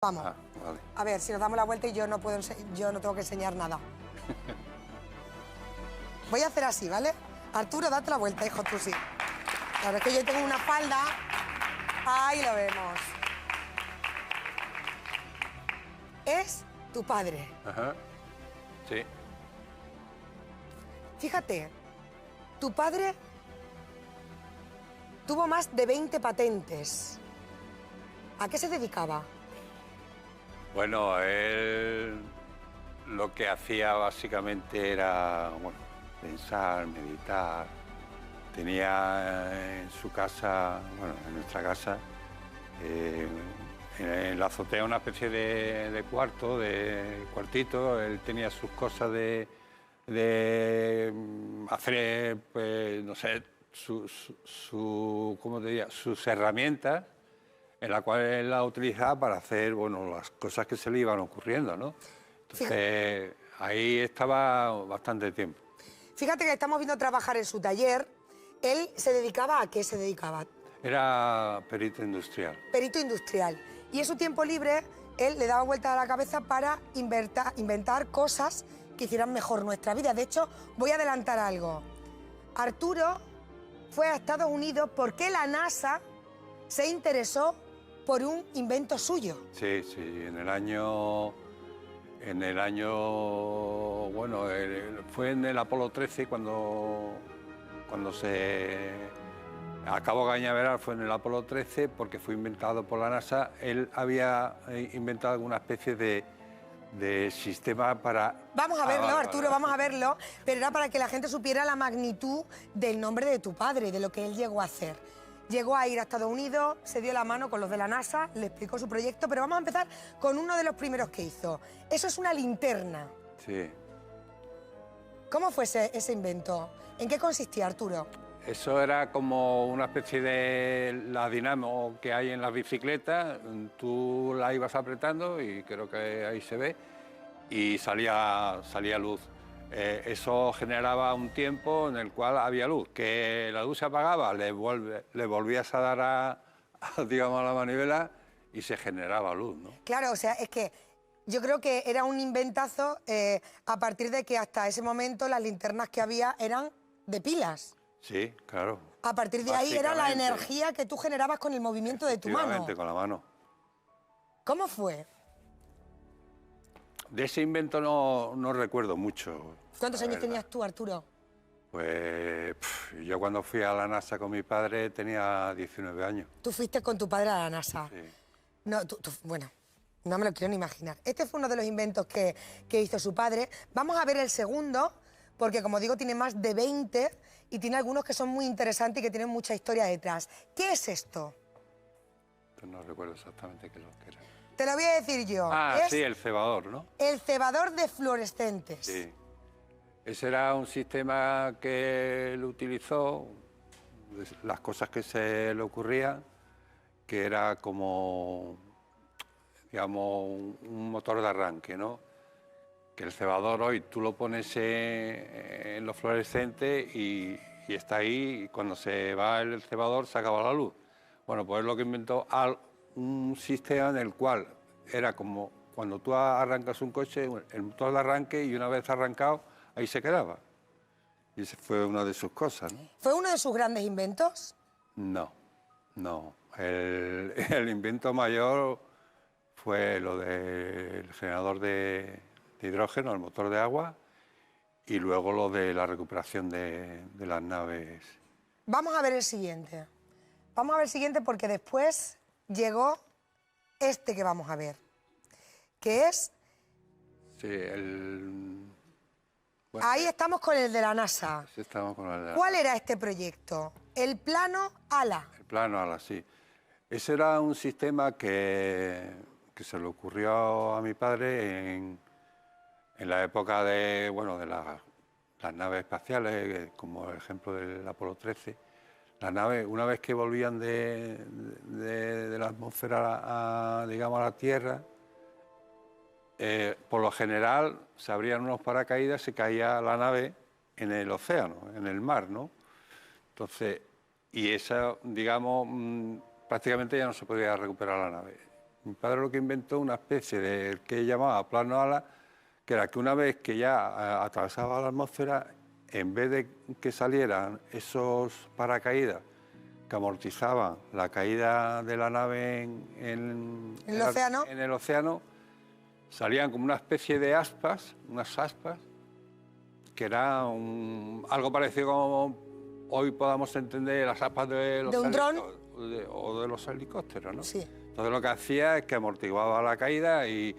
Vamos. Ah, vale. A ver, si nos damos la vuelta y yo no puedo, yo no tengo que enseñar nada. Voy a hacer así, ¿vale? Arturo, date la vuelta, hijo, tú sí. Claro, es que yo tengo una falda. Ahí lo vemos. Es tu padre. Ajá. Sí. Fíjate, tu padre tuvo más de 20 patentes. ¿A qué se dedicaba? Bueno, él lo que hacía básicamente era, bueno, pensar, meditar. Tenía en su casa, bueno, en nuestra casa, en la azotea una especie de cuarto, de cuartito. Él tenía sus cosas de hacer, pues, no sé, ¿cómo te diría? Sus herramientas, en la cual él la utilizaba para hacer, bueno, las cosas que se le iban ocurriendo, ¿no? Entonces, ahí estaba bastante tiempo. Fíjate que estamos viendo trabajar en su taller. ¿Él se dedicaba a qué se dedicaba? Era perito industrial. Perito industrial. Y en su tiempo libre, él le daba vueltas a la cabeza para inventar cosas que hicieran mejor nuestra vida. De hecho, voy a adelantar algo. Arturo fue a Estados Unidos porque la NASA se interesó por un invento suyo. Sí, sí, bueno, fue en el Apolo 13 cuando se acabó Cañaveral, fue en el Apolo 13 porque fue inventado por la NASA. Él había inventado alguna especie de sistema para... Vamos a verlo, Arturo, vamos a verlo, pero era para que la gente supiera la magnitud del nombre de tu padre, de lo que él llegó a hacer. Llegó a ir a Estados Unidos, se dio la mano con los de la NASA, le explicó su proyecto, pero vamos a empezar con uno de los primeros que hizo. Eso es una linterna. Sí. ¿Cómo fue ese invento? ¿En qué consistía, Arturo? Eso era como una especie de la dinamo que hay en las bicicletas. Tú la ibas apretando y creo que ahí se ve, y salía luz. Eso generaba un tiempo en el cual había luz. Que la luz se apagaba, le volvías a dar digamos, a la manivela y se generaba luz, ¿no? Claro, o sea, es que yo creo que era un inventazo a partir de que hasta ese momento las linternas que había eran de pilas. Sí, claro. A partir de ahí era la energía que tú generabas con el movimiento de tu mano. Efectivamente, con la mano. ¿Cómo fue? De ese invento no recuerdo mucho. ¿Cuántos años tenías tú, Arturo? Pues yo cuando fui a la NASA con mi padre tenía 19 años. Tú fuiste con tu padre a la NASA. Sí. No, bueno, no me lo quiero ni imaginar. Este fue uno de los inventos que hizo su padre. Vamos a ver el segundo, porque como digo, tiene más de 20 y tiene algunos que son muy interesantes y que tienen mucha historia detrás. ¿Qué es esto? Pues no recuerdo exactamente qué es lo que era. Te lo voy a decir yo. Ah, Es sí, el cebador, ¿no? el cebador de fluorescentes. Sí. Ese era un sistema que él utilizó, las cosas que se le ocurrían, que era como, digamos, un motor de arranque, ¿no? Que el cebador hoy tú lo pones en los fluorescentes y está ahí, y cuando se va el cebador se acaba la luz. Bueno, pues es lo que inventó un sistema en el cual era como cuando tú arrancas un coche, el motor de arranque, y una vez arrancado, ahí se quedaba. Y esa fue una de sus cosas, ¿no? ¿Fue uno de sus grandes inventos? No. El invento mayor fue lo del generador de hidrógeno, el motor de agua, y luego lo de la recuperación de las naves. Vamos a ver el siguiente. Vamos a ver el siguiente porque después llegó este que vamos a ver, que es... Sí, bueno, ahí estamos con el de la NASA. Sí, estamos con el de la ¿Cuál era este proyecto? El plano ALA. El plano ALA, sí. Ese era un sistema que se le ocurrió a mi padre en la época de, bueno, de las naves espaciales, como el ejemplo del Apolo 13. Las naves, una vez que volvían de la atmósfera digamos, a la Tierra, por lo general se abrían unos paracaídas, se caía la nave en el océano, en el mar, ¿no? Entonces, y esa, digamos, prácticamente ya no se podía recuperar la nave. Mi padre lo que inventó una especie de, que llamaba plano ala, que era que una vez que ya atravesaba la atmósfera, en vez de que salieran esos paracaídas que amortizaban la caída de la nave en el océano, salían como una especie de aspas, unas aspas, que era algo parecido como hoy podamos entender las aspas de los un dron o de los helicópteros, ¿no? Sí. Entonces lo que hacía es que amortiguaba la caída y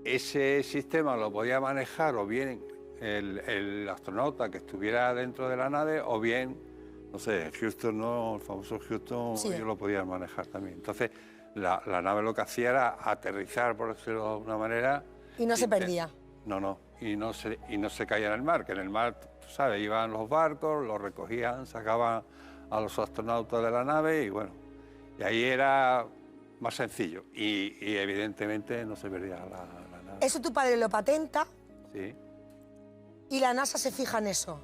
ese sistema lo podía manejar o bien el astronauta que estuviera dentro de la nave o bien, no sé, Houston, ¿no? El famoso Houston, sí, ellos lo podían manejar también. Entonces la nave lo que hacía era aterrizar, por decirlo de alguna manera. Y no se perdía. No, y no se caía en el mar, que en el mar, tú sabes, iban los barcos, los recogían, sacaban a los astronautas de la nave y bueno, y ahí era más sencillo y evidentemente no se perdía la nave. Eso tu padre lo patenta. Sí. ¿Y la NASA se fija en eso?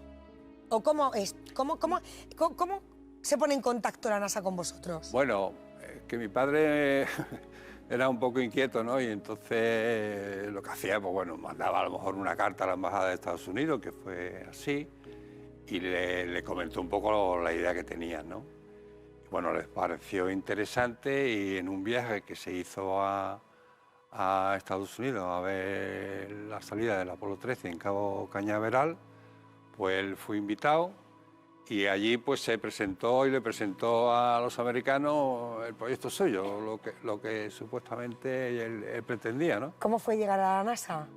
¿O cómo es? ¿Cómo se pone en contacto la NASA con vosotros? Bueno, que mi padre era un poco inquieto, ¿no? Y entonces lo que hacía, pues bueno, mandaba a lo mejor una carta a la Embajada de Estados Unidos, que fue así, y le comentó un poco la idea que tenían, ¿no? Y bueno, les pareció interesante y en un viaje que se hizo a Estados Unidos a ver la salida del Apolo 13 en Cabo Cañaveral, pues él fue invitado y allí pues se presentó y le presentó a los americanos el proyecto suyo, lo que supuestamente él pretendía, ¿no? ¿Cómo fue llegar a la NASA?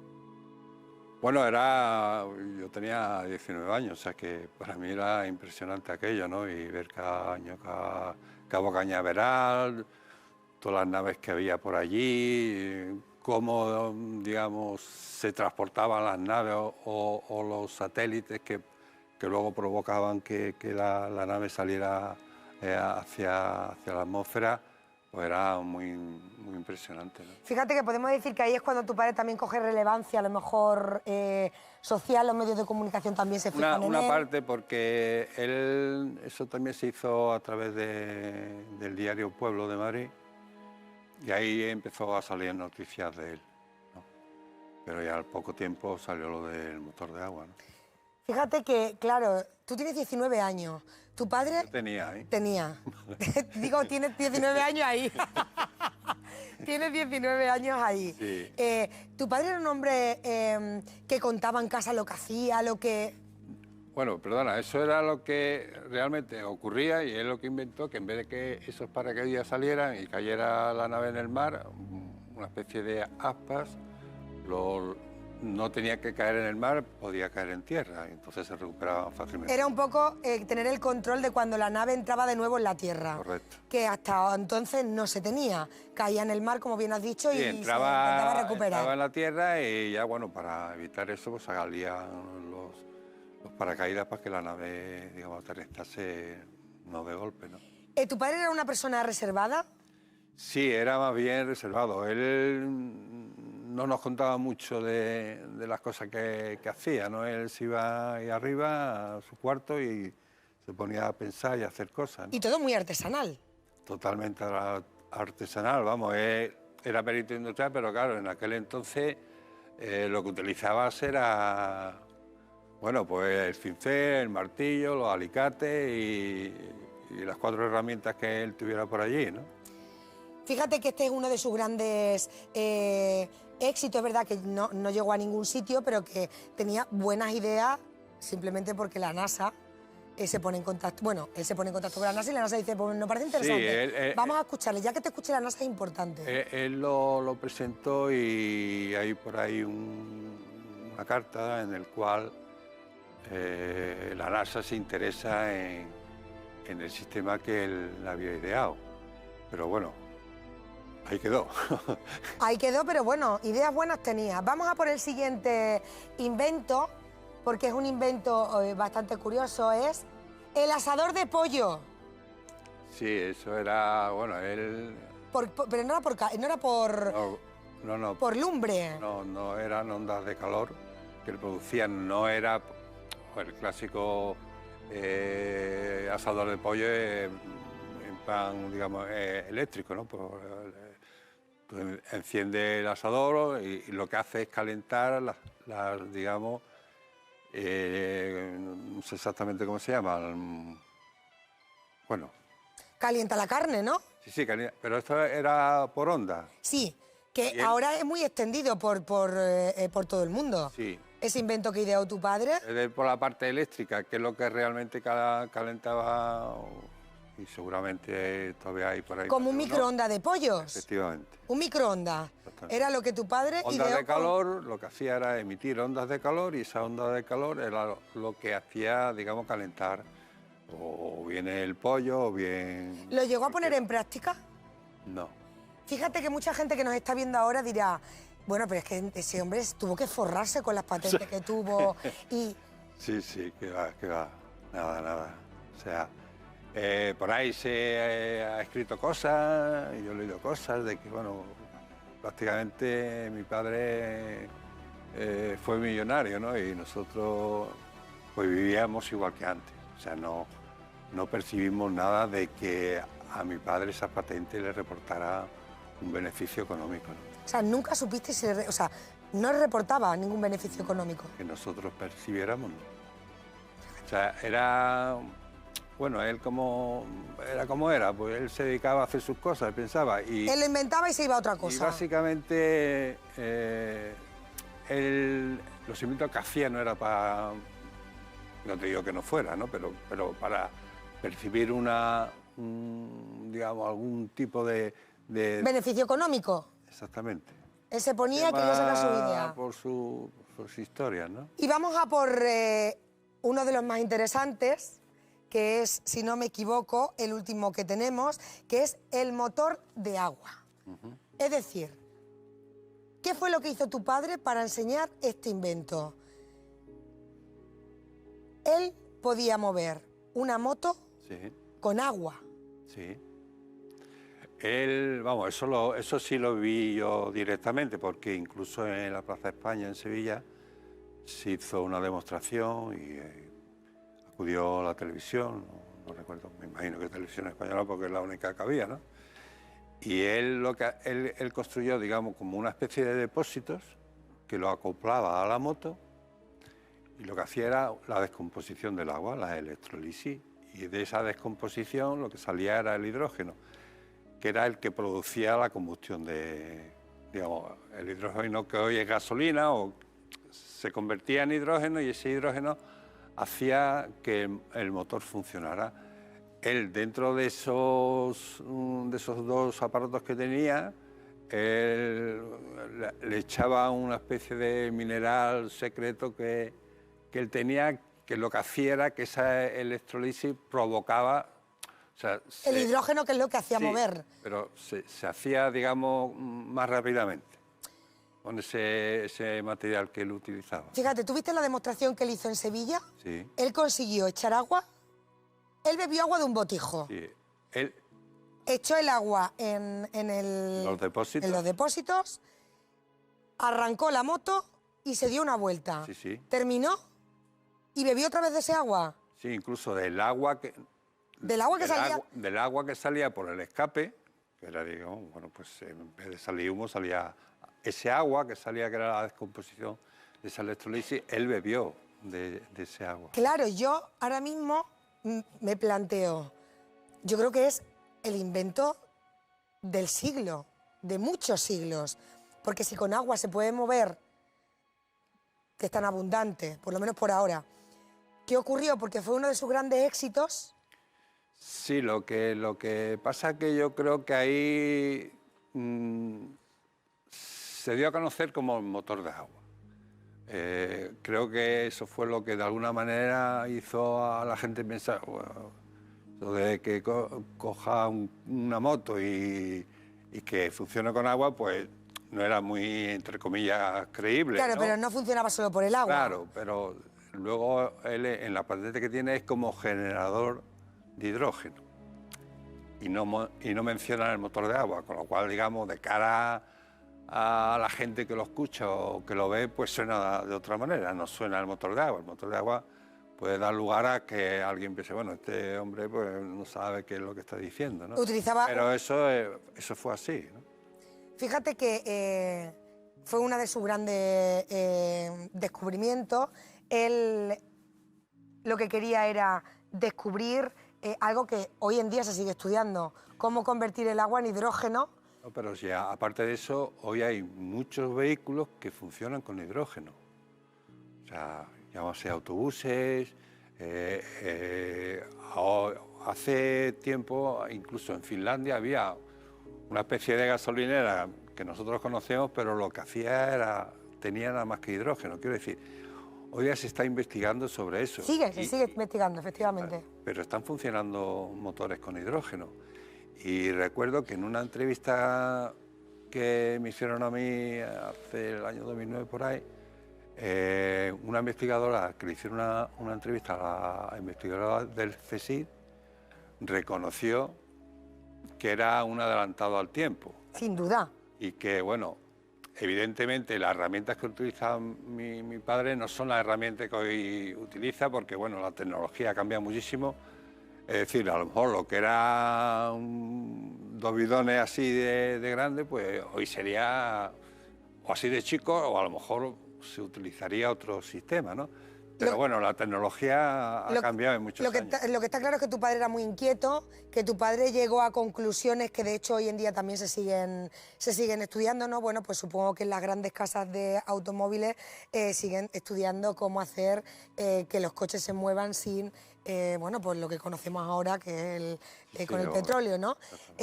Bueno, yo tenía 19 años, o sea que para mí era impresionante aquello, ¿no? Y ver cada año Cabo Cañaveral, todas las naves que había por allí, cómo, digamos, se transportaban las naves o los satélites que luego provocaban que la nave saliera hacia la atmósfera, pues era muy impresionante, ¿no? Fíjate que podemos decir que ahí es cuando tu padre también coge relevancia, a lo mejor social, los medios de comunicación también se fijan en él. Una parte, porque eso también se hizo a través del diario Pueblo de Madrid, y ahí empezó a salir noticias de él, ¿no? Pero ya al poco tiempo salió lo del motor de agua, ¿no? Fíjate que, claro, tú tienes 19 años. Tu padre... Yo tenía, ¿eh? Tenía. Digo, tienes 19 años ahí. Tienes 19 años ahí. Sí. Tu padre era un hombre que contaba en casa lo que hacía, lo que... Bueno, perdona, eso era lo que realmente ocurría y es lo que inventó, que en vez de que esos paracaídas salieran y cayera la nave en el mar, una especie de aspas, no tenía que caer en el mar, podía caer en tierra, y entonces se recuperaban fácilmente. Era un poco tener el control de cuando la nave entraba de nuevo en la tierra. Correcto. Que hasta entonces no se tenía. Caía en el mar, como bien has dicho, Sí, y entraba, se intentaba recuperar. entraba en la tierra y ya, bueno, para evitar eso, pues salían los paracaídas para que la nave, digamos, aterrizase no de golpe, ¿no? ¿Tu padre era una persona reservada? Sí, era más bien reservado. Él no nos contaba mucho de las cosas que hacía, ¿no? Él se iba ahí arriba a su cuarto y se ponía a pensar y a hacer cosas, ¿no? Y todo muy artesanal. Totalmente artesanal, vamos. Era perito industrial, pero claro, en aquel entonces lo que utilizabas era, bueno, pues el cincel, el martillo, los alicates y las 4 herramientas que él tuviera por allí, ¿no? Fíjate que este es uno de sus grandes éxitos. Es verdad que no llegó a ningún sitio, pero que tenía buenas ideas simplemente porque la NASA se pone en contacto. Bueno, él se pone en contacto con la NASA y la NASA dice, pues nos parece interesante. Sí, vamos a escucharle. Ya que te escuche la NASA es importante. Él lo presentó y hay por ahí una carta en el cual la NASA se interesa en el sistema que él había ideado. Pero bueno, ahí quedó. Ahí quedó, pero bueno, ideas buenas tenía. Vamos a por el siguiente invento, porque es un invento bastante curioso, es el asador de pollo. Sí, eso era, bueno, él... Pero no era por... No. Por lumbre. No eran ondas de calor que él producía, no era el clásico asador de pollo en pan, digamos, eléctrico, ¿no? Tú enciendes el asador y lo que hace es calentar digamos, no sé exactamente cómo se llama, bueno. Calienta la carne, ¿no? Sí, sí, pero esto era por onda. Sí, que ahora es muy extendido por todo el mundo. Sí. Ese invento que ideó tu padre. Por la parte eléctrica, que es lo que realmente calentaba, y seguramente todavía hay por ahí. Como un microondas de pollos. Efectivamente. Un microondas. Era lo que tu padre ideó. Ondas de calor, lo que hacía era emitir ondas de calor, y esa onda de calor era lo que hacía, digamos, calentar o bien el pollo o bien... ¿Lo llegó a poner en práctica? No. Fíjate que mucha gente que nos está viendo ahora dirá, bueno, pero es que ese hombre tuvo que forrarse con las patentes que tuvo y... Sí, sí, que va, nada. O sea, por ahí se ha escrito cosas, y yo he leído cosas de que, bueno, prácticamente mi padre fue millonario, ¿no? Y nosotros pues vivíamos igual que antes. O sea, no percibimos nada de que a mi padre esa patente le reportara un beneficio económico, ¿no? O sea, nunca supiste si... O sea, no reportaba ningún beneficio económico. Que nosotros percibiéramos, ¿no? O sea, era... Bueno, él como era, pues él se dedicaba a hacer sus cosas, pensaba y... Él lo inventaba y se iba a otra cosa. Y básicamente los inventos que hacía no era para... No te digo que no fuera, ¿no? Pero para percibir digamos, algún tipo de... ¿Beneficio económico? Exactamente. Él se ponía que iba a sacar su idea. Por su historia, ¿no? Y vamos a por uno de los más interesantes, que es, si no me equivoco, el último que tenemos, que es el motor de agua. Es decir, ¿qué fue lo que hizo tu padre para enseñar este invento? Él podía mover una moto con agua. Sí. Él, vamos, eso sí lo vi yo directamente, porque incluso en la Plaza España, en Sevilla, se hizo una demostración y acudió a la televisión, no recuerdo, me imagino que televisión española, porque es la única que había, ¿no? Y él construyó, digamos, como una especie de depósitos que lo acoplaba a la moto, y lo que hacía era la descomposición del agua, la electrolisis, y de esa descomposición lo que salía era el hidrógeno, que era el que producía la combustión digamos, el hidrógeno que hoy es gasolina, o se convertía en hidrógeno, y ese hidrógeno hacía que el motor funcionara. Él, dentro de esos dos aparatos que tenía, él le echaba una especie de mineral secreto que él tenía, que lo que hacía era que esa electrolisis provocaba... O sea, el hidrógeno, que es lo que hacía mover. Pero se hacía, digamos, más rápidamente con ese material que él utilizaba. Fíjate, ¿tú viste la demostración que él hizo en Sevilla? Sí. Él consiguió echar agua. Él bebió agua de un botijo. Sí. Él echó el agua en los depósitos, arrancó la moto y se dio una vuelta. Sí, sí. Terminó y bebió otra vez de ese agua. Sí, incluso del agua que... Del agua que salía... Del agua que salía por el escape, que era, digamos, bueno, pues en vez de salir humo, salía ese agua que salía, que era la descomposición de esa electrolisis, él bebió de ese agua. Claro, yo ahora mismo me planteo, yo creo que es el invento del siglo, de muchos siglos, porque si con agua se puede mover, que es tan abundante, por lo menos por ahora, ¿qué ocurrió? Porque fue uno de sus grandes éxitos. Sí, lo que pasa es que yo creo que ahí se dio a conocer como el motor de agua. Creo que eso fue lo que de alguna manera hizo a la gente pensar, bueno, eso de que coja una moto y que funcione con agua, pues no era muy, entre comillas, creíble. Claro, ¿no? pero no funcionaba solo por el agua. Claro, pero luego él en la patente que tiene es como generador de hidrógeno y no menciona el motor de agua, con lo cual, digamos, de cara a la gente que lo escucha o que lo ve, pues suena de otra manera, no suena el motor de agua. El motor de agua puede dar lugar a que alguien piense, bueno, este hombre pues no sabe qué es lo que está diciendo, ¿no? Utilizaba... Pero eso fue así, ¿no? Fíjate que fue uno de sus grandes descubrimientos. Él lo que quería era descubrir algo que hoy en día se sigue estudiando, cómo convertir el agua en hidrógeno. No, pero si aparte de eso, hoy hay muchos vehículos que funcionan con hidrógeno. O sea, llámase autobuses. Hace tiempo, incluso en Finlandia, había una especie de gasolinera que nosotros conocemos, pero lo que hacía era, tenía nada más que hidrógeno. Quiero decir, hoy ya se está investigando sobre eso. Se sigue investigando, efectivamente. Pero están funcionando motores con hidrógeno. Y recuerdo que en una entrevista que me hicieron a mí hace el año 2009 por ahí, una investigadora que le hicieron una entrevista a la investigadora del CSIC reconoció que era un adelantado al tiempo. Sin duda. Y que, bueno, evidentemente las herramientas que utiliza mi padre no son las herramientas que hoy utiliza, porque, bueno, la tecnología cambia muchísimo. Es decir, a lo mejor lo que era dos bidones así de grande, pues hoy sería o así de chico, o a lo mejor se utilizaría otro sistema, ¿no? Pero bueno, la tecnología ha cambiado en muchos años. Lo que está claro es que tu padre era muy inquieto, que tu padre llegó a conclusiones que de hecho hoy en día también se siguen estudiando, ¿no? Bueno, pues supongo que en las grandes casas de automóviles siguen estudiando cómo hacer que los coches se muevan sin, bueno, pues lo que conocemos ahora, que es con el petróleo, ¿no?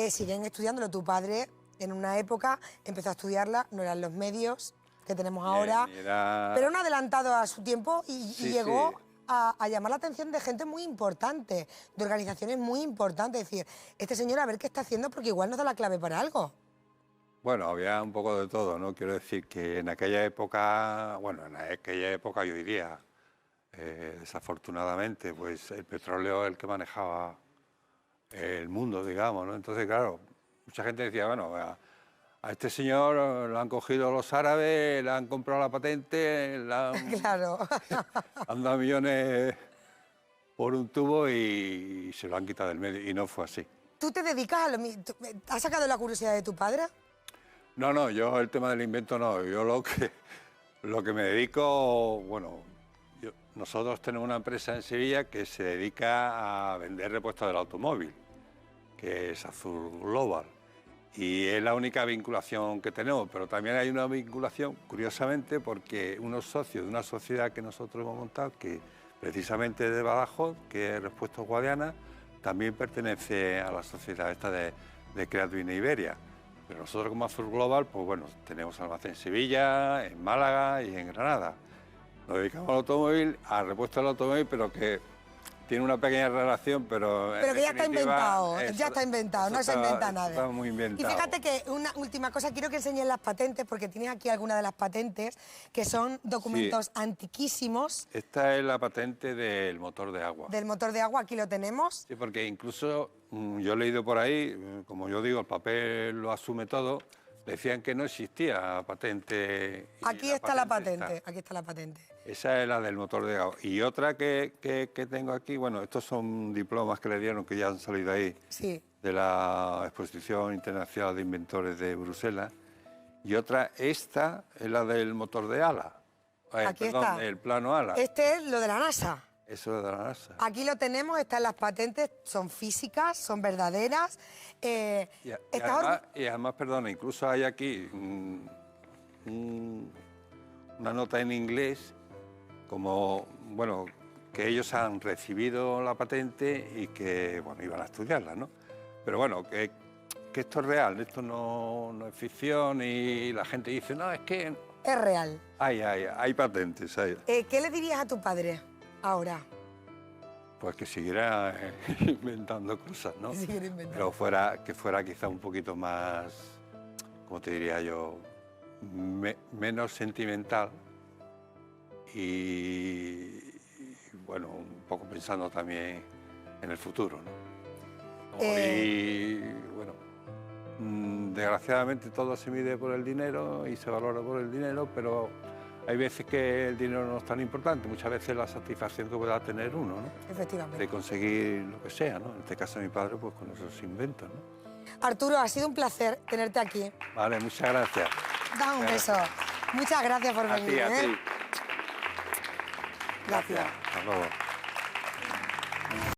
Siguen estudiándolo. Tu padre en una época empezó a estudiarla, no eran los medios que tenemos ahora, pero un adelantado a su tiempo y llegó a llamar la atención de gente muy importante, de organizaciones muy importantes. Es decir, este señor a ver qué está haciendo porque igual nos da la clave para algo. Bueno, había un poco de todo, ¿no? Quiero decir que en aquella época, bueno, en aquella época yo diría, desafortunadamente, pues el petróleo es el que manejaba el mundo, digamos, ¿no? Entonces, claro, mucha gente decía, bueno, a este señor lo han cogido los árabes, le han comprado la patente, Claro. han dado millones por un tubo y se lo han quitado del medio, y no fue así. ¿Tú te dedicas a lo mismo? ¿Has sacado la curiosidad de tu padre? No, yo el tema del invento no, yo lo que me dedico, bueno, nosotros tenemos una empresa en Sevilla que se dedica a vender repuestos del automóvil, que es Azur Global. Y es la única vinculación que tenemos, pero también hay una vinculación, curiosamente, porque unos socios de una sociedad que nosotros hemos montado, que precisamente de Badajoz, que es Repuestos Guadiana, también pertenece a la sociedad esta de Creadvina Iberia. Pero nosotros como Azur Global, pues bueno, tenemos almacén en Sevilla, en Málaga y en Granada. Nos dedicamos al automóvil, al repuesto del automóvil, pero que tiene una pequeña relación, pero que ya está inventado, no se inventa nada. Está muy inventado. Y fíjate que una última cosa, quiero que enseñes las patentes, porque tienes aquí algunas de las patentes, que son documentos antiquísimos. Esta es la patente del motor de agua. Del motor de agua, aquí lo tenemos. Sí, porque incluso yo he leído por ahí, como yo digo, el papel lo asume todo, decían que no existía patente. Aquí está la patente, aquí está la patente. Esa es la del motor de agua. Y otra que tengo aquí, bueno, estos son diplomas que le dieron, que ya han salido ahí, de la Exposición Internacional de Inventores de Bruselas. Y otra, esta es la del motor de ala. Aquí está. El plano ala. Este es lo de la NASA. Eso es de la NASA. Aquí lo tenemos, están las patentes, son físicas, son verdaderas. Y además, perdona, incluso hay aquí una nota en inglés, como, bueno, que ellos han recibido la patente y que, bueno, iban a estudiarla, ¿no? Pero bueno, que esto es real, esto no es ficción y la gente dice, no, es que... Es real. Hay patentes. ¿Qué le dirías a tu padre ahora? Pues que siguiera inventando cosas, ¿no? Pero que fuera quizá un poquito más, ¿cómo te diría yo? Menos sentimental y, bueno, un poco pensando también en el futuro, ¿no? Y, bueno, desgraciadamente todo se mide por el dinero y se valora por el dinero, pero hay veces que el dinero no es tan importante, muchas veces la satisfacción que pueda tener uno, ¿no? Efectivamente. De conseguir lo que sea, ¿no? En este caso mi padre, pues con esos inventos, ¿no? Arturo, ha sido un placer tenerte aquí. Vale, muchas gracias. Da un beso. Muchas gracias por A venir. ti, a ¿eh? ti. Gracias. Hasta luego.